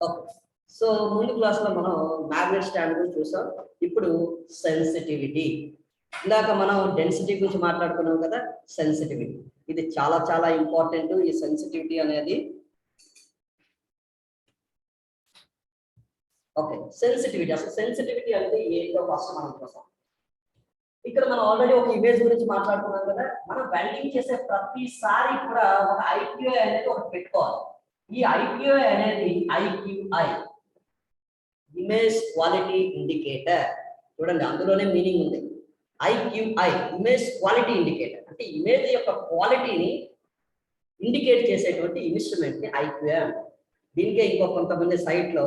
Okay, so ముందు క్లాస్లో మనం మ్యాగ్నెట్ స్టాండ్ గురించి చూసాం. ఇప్పుడు సెన్సిటివిటీ. ఇందాక మనం డెన్సిటీ గురించి మాట్లాడుకున్నాం కదా. సెన్సిటివిటీ ఇది చాలా చాలా ఇంపార్టెంట్. ఈ సెన్సిటివిటీ అనేది ఓకే, సెన్సిటివిటీ అసలు సెన్సిటివిటీ అంటే ఏంటో ఫస్ట్ మనం చూసాం. ఇక్కడ మనం ఆల్రెడీ ఒక ఇమేజ్ గురించి మాట్లాడుకున్నాం కదా. మనం వెల్డింగ్ చేసే ప్రతిసారి కూడా ఒక IQI అనేది ఒకటి పెట్టుకోవాలి. ఈ IQI అనేది IQI ఇమేజ్ క్వాలిటీ ఇండికేటర్. చూడండి, అందులోనే మీనింగ్ ఉంది. IQI ఇమేజ్ క్వాలిటీ ఇండికేటర్ అంటే ఇమేజ్ యొక్క క్వాలిటీని ఇండికేట్ చేసేటువంటి ఇన్స్ట్రుమెంట్ ని IQI అంటారు. దీనికే ఇంకో కొంతమంది సైట్ లో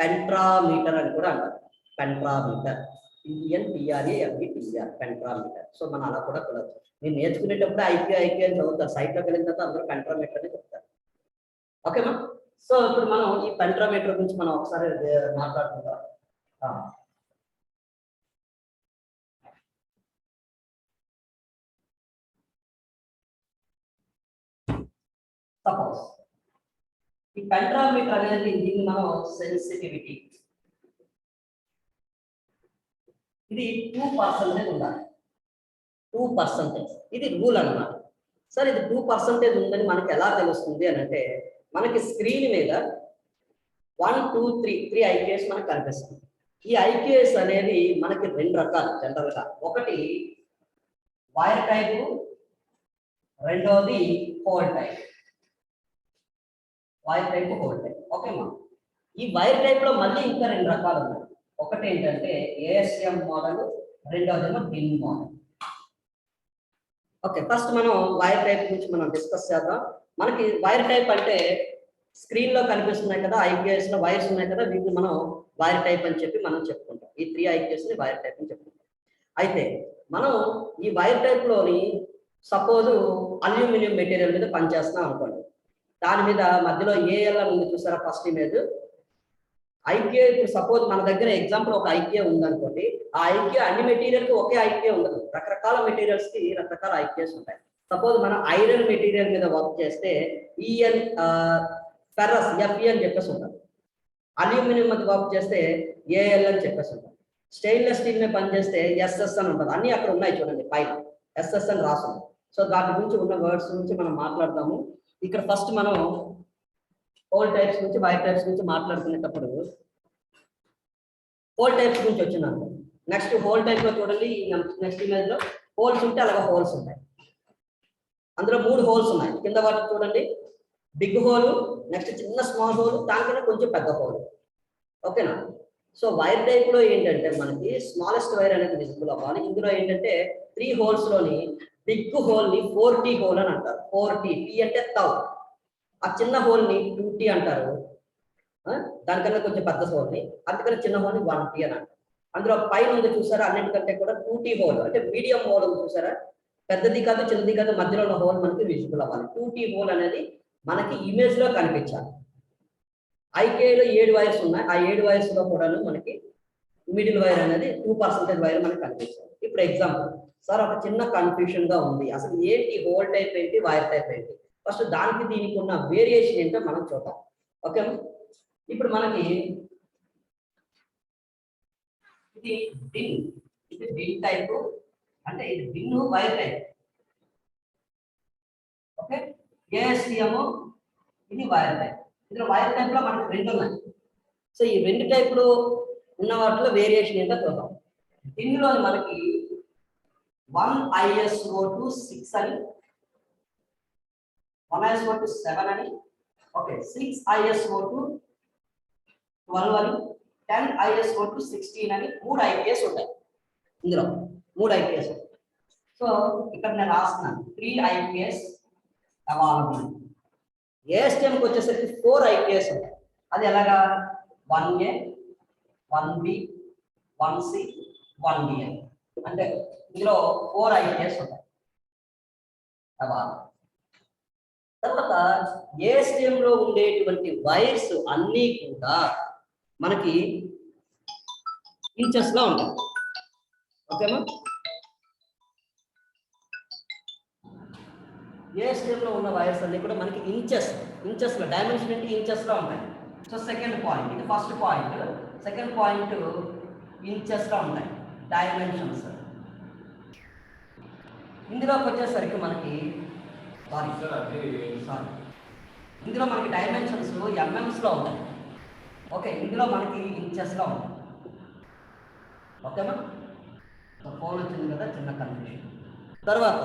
పెంట్రామీటర్ అని కూడా అంటారు. పెంట్రామీటర్, PNTRAMETR, పెంట్రామీటర్. సో మనం అలా కూడా చూడవచ్చు. మీరు నేర్చుకునేటప్పుడు IQI అని చదువుతారు. సైట్ లోకి వెళ్ళిన తర్వాత అందరూ పెంట్రామీటర్ అని చెప్తారు. ఓకేనా? సో ఇప్పుడు మనం ఈ పెంట్రామీటర్ గురించి మనం ఒకసారి మాట్లాడుకుందాం. సపోజ్ ఈ పెంట్రామీటర్ అనేది దీన్ని మనం సెన్సిటివిటీ ఇది 2% ఉండాలి. 2% ఇది రూల్ అన్నమాట. సార్ ఇది 2% ఉందని మనకి ఎలా తెలుస్తుంది అని అంటే, మనకి స్క్రీన్ మీద 1 2 3 IQS మనకు కనిపిస్తుంది. ఈ IQS అనేది మనకి రెండు రకాలు జనరల్ గా. ఒకటి వైర్ టైప్, రెండోది hole type. Wire type, hole type. ఓకేమా? ఈ వైర్ టైప్ లో మళ్ళీ ఇంకా రెండు రకాలు ఉన్నాయి. ఒకటి ఏంటంటే ASM మోడల్, రెండోదేమో డిన్ మోడల్. ఓకే, ఫస్ట్ మనం వైర్ టైప్ గురించి మనం డిస్కస్ చేద్దాం. మనకి వైర్ టైప్ అంటే స్క్రీన్ లో కనిపిస్తున్నాయి కదా, IQS లో వైర్స్ ఉన్నాయి కదా, వీటిని మనం వైర్ టైప్ అని చెప్పి మనం చెప్పుకుంటాం. ఈ 3 IQS ని వైర్ టైప్ అని చెప్పుకుంటాం. అయితే మనం ఈ వైర్ టైప్ లోని సపోజ్ అల్యూమినియం మెటీరియల్ మీద పనిచేస్తున్నాం అనుకోండి. దాని మీద మధ్యలో AL అని ఉంది చూసారా, ఫస్ట్ ఇమేజ్. IQI ఇప్పుడు సపోజ్ మన దగ్గర ఎగ్జాంపుల్ ఒక IQI ఉందనుకోండి. ఆ IQI అన్ని మెటీరియల్ కి ఒకే IQI ఉండదు. రకరకాల మెటీరియల్స్ కి రకరకాల IQS ఉంటాయి. సపోజ్ మనం ఐరన్ మెటీరియల్ మీద వర్క్ చేస్తే EN ఫెర్రస్ FE అని చెప్పేసి ఉంటారు. అల్యూమినియం మీద వర్క్ చేస్తే AL అని చెప్పేసి ఉంటారు. స్టెయిన్లెస్ స్టీల్ మీద పనిచేస్తే SS అని ఉంటుంది. అన్ని అక్కడ ఉన్నాయి చూడండి, పైన SS అని రాస్తుంది. సో దాని గురించి ఉన్న వర్డ్స్ గురించి మనం మాట్లాడతాము. ఇక్కడ ఫస్ట్ మనం హోల్ టైప్స్ నుంచి వైర్ టైప్స్ నుంచి మాట్లాడుకునేటప్పుడు హోల్ టైప్స్ గురించి వచ్చిందండి. నెక్స్ట్ హోల్ టైప్ లో చూడండి, నెక్స్ట్ ఇమేజ్ లో హోల్స్ ఉంటే అలాగా హోల్స్ ఉంటాయి. అందులో 3 హోల్స్ ఉన్నాయి. కింద వాటి చూడండి, బిగ్ హోల్, నెక్స్ట్ చిన్న స్మాల్ హోల్, దానికన్నా కొంచెం పెద్ద హోల్. ఓకేనా? సో వైర్ టైప్ లో ఏంటంటే మనకి స్మాలెస్ట్ వైర్ అనేది విజిబుల్ అవ్వాలి. ఇందులో ఏంటంటే 3 హోల్స్ లోని బిగ్ హోల్ ని 4T హోల్ అని అంటారు. 4T, T అంటే తౌ. ఆ చిన్న హోల్ ని 2T అంటారు. దానికన్నా కొంచెం పెద్ద హోల్ ని, అందుకని చిన్న హోల్ ని 1T అని అంటారు. అందులో పైన ఉంది చూసారా, అన్నిటికంటే కూడా 2T హోల్ అంటే మీడియం హోల్ ఉంది చూసారా, పెద్దది కాదు చిన్నది కాదు, మధ్యలో ఉన్న హోల్ మనకి విజిబుల్ అవ్వాలి. 2T హోల్ అనేది మనకి ఇమేజ్ లో కనిపించాలి. IQI లో 7 వైర్స్ ఉన్నాయి. ఆ 7 వైర్స్ లో కూడా మనకి మిడిల్ వైర్ అనేది 2% వైర్ మనకి కనిపించాలి. ఇప్పుడు ఎగ్జాంపుల్, సార్ ఒక చిన్న కన్ఫ్యూషన్ గా ఉంది, అసలు ఏంటి హోల్ టైప్ ఏంటి, వైర్ టైప్ ఏంటి? ఫస్ట్ దానికి దీనికి ఉన్న వేరియేషన్ ఏంటో మనం చూద్దాం. ఓకే, ఇప్పుడు మనకి ఇది డిన్ టైప్ అంటే ఇది DIN wire type. Okay, ASM ఇది వైర్ టైప్. ఇందులో వైర్ టైప్ లో మనకి 2 ఉన్నాయి. సో ఈ 2 టైపులు ఉన్న వాటిలో వేరియేషన్ ఏంటో చూద్దాం. దీనిలో మనకి 1ISO2 6 అని, 1ISO2 7 అని, ఓకే 6ISO2 12 అని, 10ISO2 16 అని 3 IQS ఉంటాయి. ఇందులో 3 IQS ఉంటాయి. సో ఇక్కడ నేను రాస్తున్నాను 3 IQS అవైలబుల్. ASTMకి వచ్చేసరికి 4 IQS ఉంటాయి. అది ఎలాగా, 1A, 1B, 1C, 1D అంటే ఇందులో 4 IQS ఉంటాయి. తర్వాత ASTM లో ఉండేటువంటి వైర్స్ అన్నీ కూడా మనకి ఇంచెస్ లో ఉంటాయి. ఓకేనా? ASTM లో ఉన్న వైర్స్ అన్ని కూడా మనకి ఇంచెస్ లో, డైమెన్షన్ అంటే ఇంచెస్ లో ఉంటాయి. సో సెకండ్ పాయింట్, ఇది ఫస్ట్ పాయింట్. సెకండ్ పాయింట్ ఇంచెస్లో ఉంటాయి డైమెన్షన్స్. ఇందులోకి వచ్చేసరికి మనకి ఇందులో మనకి డైమెన్షన్స్ ఎంఎంస్లో ఉంటాయి. ఓకే, ఇందులో మనకి ఇంచెస్లో ఉంటాయి. ఓకేనా? ఫోన్ వచ్చింది కదా, చిన్న కన్ఫ్యూషన్. తర్వాత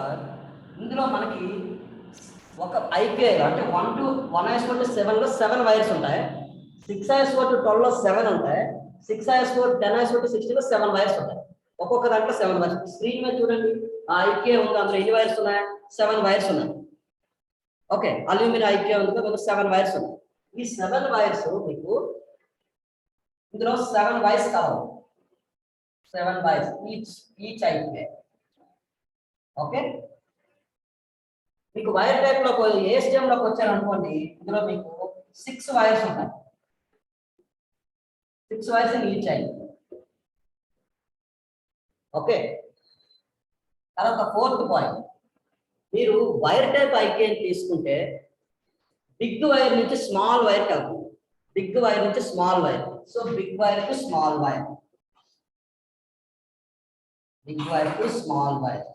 ఇందులో మనకి ఒక ఐక్యూ అంటే 1 to 1:7లో 7 వైర్స్ ఉంటాయి. 6:12లో 7 ఉంటాయి. 6:10 10:16లో 7 వైర్స్ ఉంటాయి. ఒక్కొక్క దాంట్లో 7 వైర్స్. స్క్రీన్ మీద చూడండి, ఆ ఐక్యూ ఉంది, అందులో ఎన్ని వైర్స్ ఉన్నాయి? 7 వైర్స్ ఉన్నాయి. ఓకే, అల్యూమినియం ఐక్యూ ఉంది కదా, 7 వైర్స్ ఉన్నాయి. ఈ 7 వైర్స్ మీకు ఇందులో 7 వైర్స్ కావాలి. 7 వైర్స్ ఈచ్ ఐక్యూ. ఓకే, మీకు వైర్ టైప్ లో ఏ స్టెమ్ లోకి వచ్చారనుకోండి, ఇందులో మీకు 6 వైర్స్ ఉంటాయి. 6 వైర్స్ ఈచ్ ఐక్యూ. ఓకే, తర్వాత ఫోర్త్ పాయింట్, మీరు వైర్ టైప్ ఐక్యూ తీసుకుంటే బిగ్ వైర్ నుంచి స్మాల్ వైర్ వెళ్తుంది. బిగ్ వైర్ నుంచి small wire. So big wire to small wire, big wire to small wire.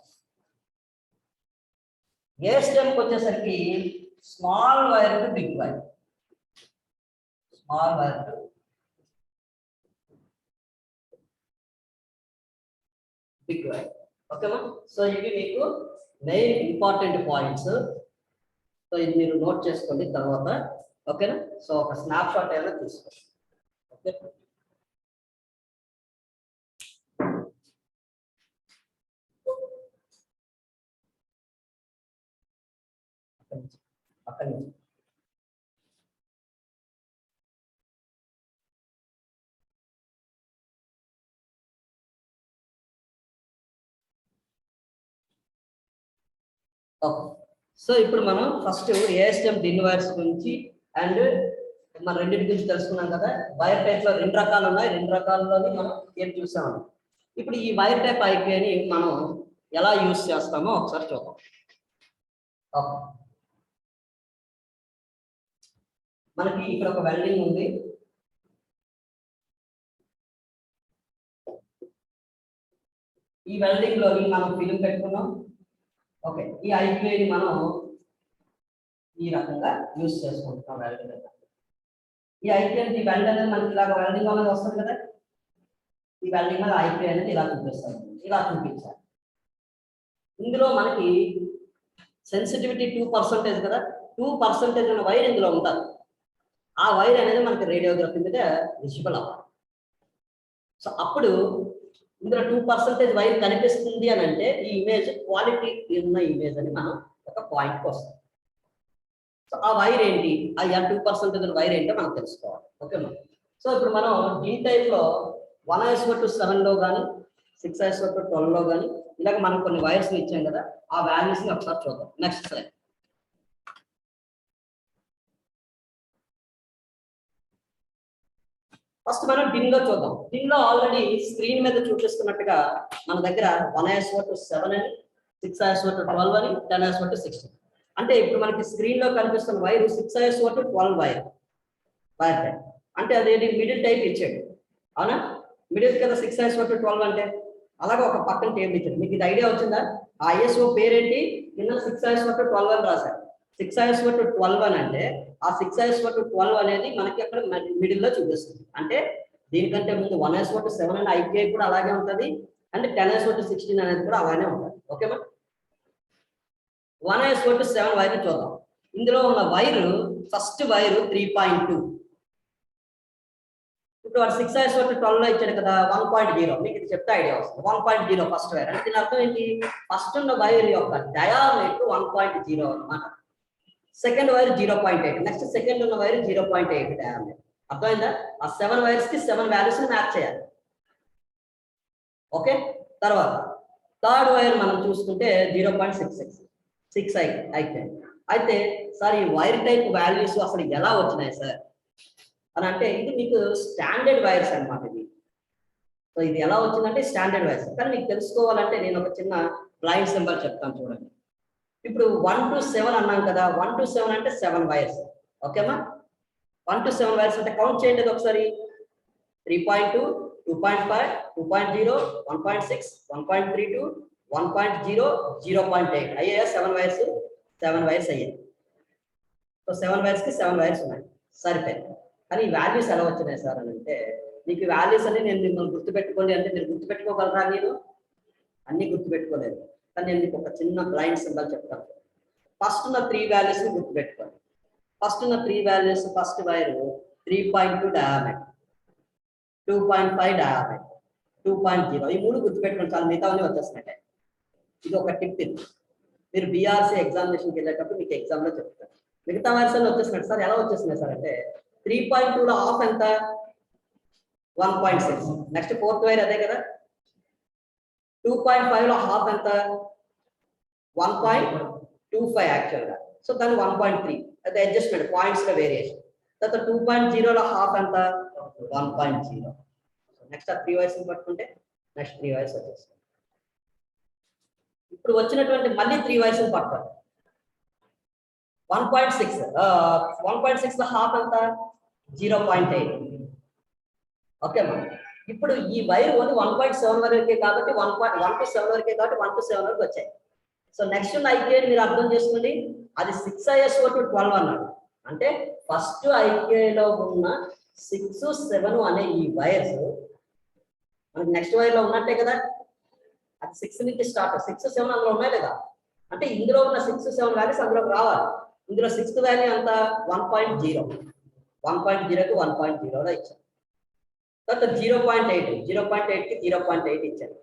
ఏ స్టెమ్కి వచ్చేసరికి small wire to big wire, small wire to big wire. ఓకేనా? So ఇవి మీకు మెయిన్ ఇంపార్టెంట్ పాయింట్స్. సో ఇది మీరు నోట్ చేసుకోండి తర్వాత. ఓకేనా? సో ఒక స్నాప్ షాట్ అయినా తీసుకోండి. ఓకే, అక్కడి నుంచి ఓకే. సో ఇప్పుడు మనం ఫస్ట్ ఏఎస్ఎం డిన్ వైర్స్ గురించి అండ్ మన రెండింటి గురించి తెలుసుకున్నాం కదా. వైర్ టైప్ లో 2 రకాలు ఉన్నాయి. 2 రకాల్లోని మనం ఏం చూసాము. ఇప్పుడు ఈ వైర్ టైప్ ఐక్యూని మనం ఎలా యూజ్ చేస్తామో ఒకసారి చూద్దాం. ఓకే, మనకి ఇక్కడ ఒక వెల్డింగ్ ఉంది. ఈ వెల్డింగ్ లోని మనం ఫిల్మ్ పెట్టుకున్నాం. ఓకే, ఈ ఐక్యూని మనం ఈ రకంగా యూజ్ చేసుకుంటున్నాం వెల్డింగ్. ఈ ఐక్యూని ఈ వెల్డ్ అనేది మనకి ఇలాగ వెల్డింగ్ అనేది వస్తుంది కదా. ఈ వెల్డింగ్ మీద ఐక్యూ అనేది ఇలా చూపిస్తాం, ఇలా చూపించాలి. ఇందులో మనకి సెన్సిటివిటీ 2% కదా. 2% ఉన్న వైర్ ఇందులో ఉంటుంది. ఆ వైర్ అనేది మనకి రేడియోగ్రఫీ మీద విజిబుల్ అవ్వాలి. సో అప్పుడు ఇందులో 2% వైర్ కనిపిస్తుంది అని అంటే ఈ ఇమేజ్ క్వాలిటీ ఉన్న ఇమేజ్ అని మనం ఒక పాయింట్కి వస్తాం. సో ఆ వైర్ ఏంటి, ఆ 2% వైర్ ఏంటో మనం తెలుసుకోవాలి. ఓకే మనం. సో ఇప్పుడు మనం ఈ టైప్ లో 1:7లో కానీ 6:12లో కానీ ఇలాగ మనం కొన్ని వైర్స్ ఇచ్చాం కదా, ఆ వాల్యూస్ ని ఒకసారి చూద్దాం. Next slide. ఫస్ట్ మనం డిన్ లో చూద్దాం. డిన్ లో ఆల్రెడీ స్క్రీన్ మీద చూపిస్తున్నట్టుగా మన దగ్గర 1:7 అని, 6:12 అని, 10:16. అంటే ఇప్పుడు మనకి స్క్రీన్ లో కనిపిస్తున్న వైర్ 6:12 వైర్ టైప్. అంటే అదేంటి, మిడిల్ టైప్ ఇచ్చాడు. అవునా, మిడిల్ కదా 6:12 అంటే. అలాగే ఒక పక్కన టేబుల్ ఇచ్చాడు. మీకు ఇది ఐడియా వచ్చిందా? ఆ ఐఎస్ఓ పేరేంటి? కింద 6:12 అని రాశారు. 6:12 అని అంటే ఆ 6:12 అనేది మనకి అక్కడ మిడిల్ లో చూపిస్తుంది. అంటే దీనికంటే ముందు 1:7 అనే ఐక్యూఐ కూడా అలాగే ఉంటుంది, అంటే 10:16 అనేది కూడా అలానే ఉంటుంది. ఓకేమా? 1:7 వైర్ చూద్దాం. ఇందులో ఉన్న వైరు ఫస్ట్ వైరు 3.2. ఇప్పుడు వాడు 6:12లో ఇచ్చాడు కదా 1.0. మీకు ఇది చెప్తే ఐడియా వస్తుంది. 1.0 ఫస్ట్ వైర్ అంటే దీని అర్థం ఏంటి? ఫస్ట్ ఉన్న వైర్ యొక్క డయామీటర్ 1.0 అన్నమాట. Second wire 0.8. నెక్స్ట్ సెకండ్ ఉన్న వైర్ 0.8 డయామీటర్. అర్థమైందా? ఆ 7 వైర్స్ కి 7 వాల్యూస్ ని మ్యాచ్ చేయాలి. ఓకే, తర్వాత థర్డ్ వైర్ మనం చూసుకుంటే 0.66 అయితే అయితే సార్ ఈ వైర్ టైప్ వాల్యూస్ అసలు ఎలా వచ్చినాయి సార్ అని అంటే ఇది మీకు స్టాండర్డ్ వైర్స్ అన్నమాట. ఇది సో ఇది ఎలా వచ్చిందంటే స్టాండర్డ్ వైర్స్. కానీ మీకు తెలుసుకోవాలంటే నేను ఒక చిన్న బ్లైండ్ సింబల్ చెప్తాను చూడండి. ఇప్పుడు 1 to 7 అన్నాం కదా. 1 to 7 అంటే 7 వైర్స్. ఓకేమా? 1 to 7 వైర్స్ అంటే కౌంట్ చేయండి ఒకసారి. 3.2, 2.5, 2.0, 1.6, 1.32, 1.0, 0.8 అయ్యాయా? 7 వైర్స్, 7 వైర్స్ అయ్యాయి. సో 7 వైర్స్ కి 7 వైర్స్ ఉన్నాయి, సరిపోయింది. కానీ ఈ వాల్యూస్ ఎలా వచ్చినాయి సార్ అని అంటే, మీకు వాల్యూస్ అన్ని నేను మిమ్మల్ని గుర్తుపెట్టుకోండి అంటే మీరు గుర్తుపెట్టుకోగలరా? మీరు అన్ని గుర్తుపెట్టుకోలేదు, కానీ నేను మీకు ఒక చిన్న బ్లైండ్ సింబల్ చెప్తాను. ఫస్ట్ ఉన్న 3 వాల్యూస్ ని గుర్తుపెట్టుకోండి. ఫస్ట్ ఉన్న 3 values, first wire 3.2 diameter, 2.5 diameter, 2.0 ఈ 3 గుర్తుపెట్టుకోండి చాలు, మిగతావన్నీ వచ్చేస్తున్నాయి. ఇది ఒక టిప్. ఇది మీరు బీఆర్సీ ఎగ్జామినేషన్కి వెళ్ళేటప్పుడు మీకు ఎగ్జామ్లో చెప్తారు. మిగతా వైర్స్ అన్ని వచ్చేస్తున్నాయి సార్, ఎలా వచ్చేస్తున్నాయి సార్ అంటే 3.2లో ఆఫ్ ఎంత? 1.6. నెక్స్ట్ 4th వైర్ అదే కదా. 2.5లో హాఫ్ ఎంత? 1.25 యాక్చువల్గా. సో దాన్ని 1.3 అది అడ్జస్ట్మెంట్ పాయింట్స్ లో వేరియేషన్. తర్వాత 2.0లో హాఫ్ ఎంత? 1.0. నెక్స్ట్ ఆ 3 వైర్స్ పట్టుకుంటే నెక్స్ట్ 3 వైర్స్ వచ్చేస్తాయి. ఇప్పుడు వచ్చినటువంటి మళ్ళీ 3 వైర్స్ పట్టుకోండి. 1.6 లో హాఫ్ ఎంత? 0.8. ఓకే అమ్మా. ఇప్పుడు ఈ వైర్ ఓన్లీ 1.7 వరకే కాబట్టి 1 to 7 వరకే కాబట్టి 1 to 7 వరకు వచ్చాయి. సో నెక్స్ట్ ఉన్న ఐక్యూఐ మీరు అర్థం చేసుకోండి, అది 6ISO to 12 అన్నాడు. అంటే ఫస్ట్ ఐక్యూఐలో ఉన్న 6, 7 అనే ఈ వైర్స్ మనకి నెక్స్ట్ వైర్ లో ఉన్నట్టే కదా. అది 6 నుంచి స్టార్ట్, 6, 7 అందులో ఉన్నాయి లేదా. అంటే ఇందులో ఉన్న 6, 7 వాల్యూస్ అందులోకి రావాలి. ఇందులో 6th వాల్యూ అంత 1.0, 1.0కి 1.0లో ఇచ్చారు. తర్వాత 0.8కి 0.8 ఇచ్చారు.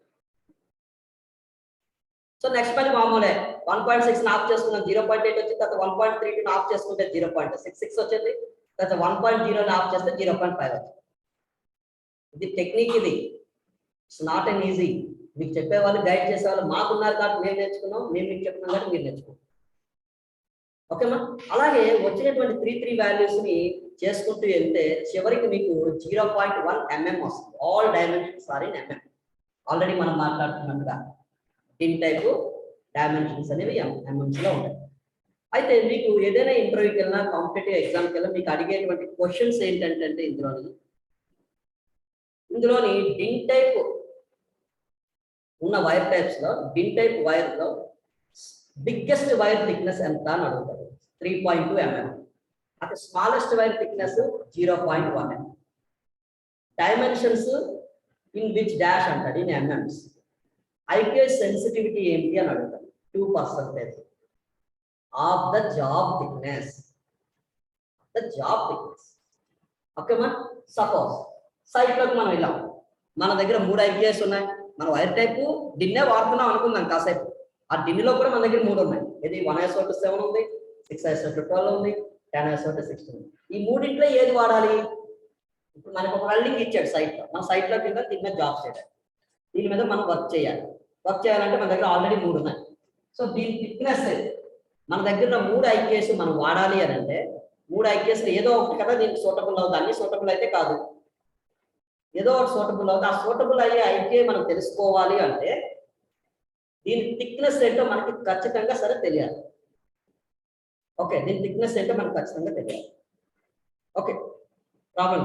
సో నెక్స్ట్ పని మామూలే, 1.6 ఆఫ్ చేసుకున్నాం, 0.8 వచ్చింది. తర్వాత 1.32 ఆఫ్ చేసుకుంటే 0.66 వచ్చింది. తర్వాత 1.0 ఆఫ్ చేస్తే 0.5 వచ్చింది. ఇది టెక్నిక్. ఇది ఇట్స్ నాట్ ఎన్ ఈజీ. మీకు చెప్పేవాళ్ళు, గైడ్ చేసేవాళ్ళు మాకున్నారు కాబట్టి మేము నేర్చుకున్నాం, మేము మీకు చెప్తున్నాం కాబట్టి మీరు నేర్చుకున్నాం. ఓకేమా. అలాగే వచ్చినటువంటి 3 వాల్యూస్ ని చేసుకుంటూ వెళ్తే చివరికి మీకు 0.1 mm వస్తుంది. All dimensions are in mm. Already మనం మాట్లాడుతున్నట్టుగా ఇన్ టైప్ డైమెన్షన్స్ అనేవి ఎంఎంస్ లో ఉంటాయి. అయితే మీకు ఏదైనా ఇంటర్వ్యూకి వెళ్ళినా, కాంపిటేటివ్ ఎగ్జామ్కి వెళ్ళినా మీకు అడిగేటువంటి క్వశ్చన్స్ ఏంటంటే ఇందులోని డిన్ టైప్ ఉన్న వైర్ టైప్స్ లో, డిన్ టైప్ వైర్ లో బిగ్గెస్ట్ వైర్ థిక్నెస్ ఎంత అని అడుగుతారు. 3.2 mm. అంటే smallest wire thickness 0.1 mm. Dimensions in which dash అంటాడు ఇన్ ఎంఎంస్. ఐక్యూఐ సెన్సిటివిటీ ఏంటి అని అడుగుతాడు. 2% ఆఫ్ ద జాబ్ థిక్నెస్. ఓకేమా. సపోజ్ సైట్లోకి మనం వెళ్ళాం, మన దగ్గర 3 ఐక్యూఐస్ ఉన్నాయి. మన వైర్ టైపు డిన్నే వాడుతున్నాం అనుకుందాం కాసేపు. ఆ డిన్లో కూడా మన దగ్గర 3 ఉన్నాయి. ఇది 1ISO to 7 ఉంది, 6ISO to 12 ఉంది, 10ISO to 16 ఉంది. ఈ మూడింట్లో ఏది వాడాలి? ఇప్పుడు మనకు ఒక వెల్డింగ్ ఇచ్చాడు సైట్లో, మన సైట్లో కింద దీని మీద జాబ్ చేయడం, దీని మీద మనం వర్క్ చేయాలి. వర్క్ చేయాలంటే మన దగ్గర ఆల్రెడీ 3 ఉన్నాయి. సో దీని థిక్నెస్ మన దగ్గర 3 ఐక్యూఐస్ మనం వాడాలి అని అంటే 3 ఐక్యూఐస్ ఏదో ఒకటి కదా దీనికి సూటబుల్ అవుతుంది. అన్ని సూటబుల్ అయితే కాదు, ఏదో ఒకటి సూటబుల్ అవుతుంది. ఆ సూటబుల్ అయ్యే ఐక్యూఐ మనం తెలుసుకోవాలి అంటే దీని థిక్నెస్ ఏంటో మనకి ఖచ్చితంగా సరే తెలియాలి. ఓకే, దీని థిక్నెస్ ఏంటో మనకు ఖచ్చితంగా తెలియాలి. Okay, problem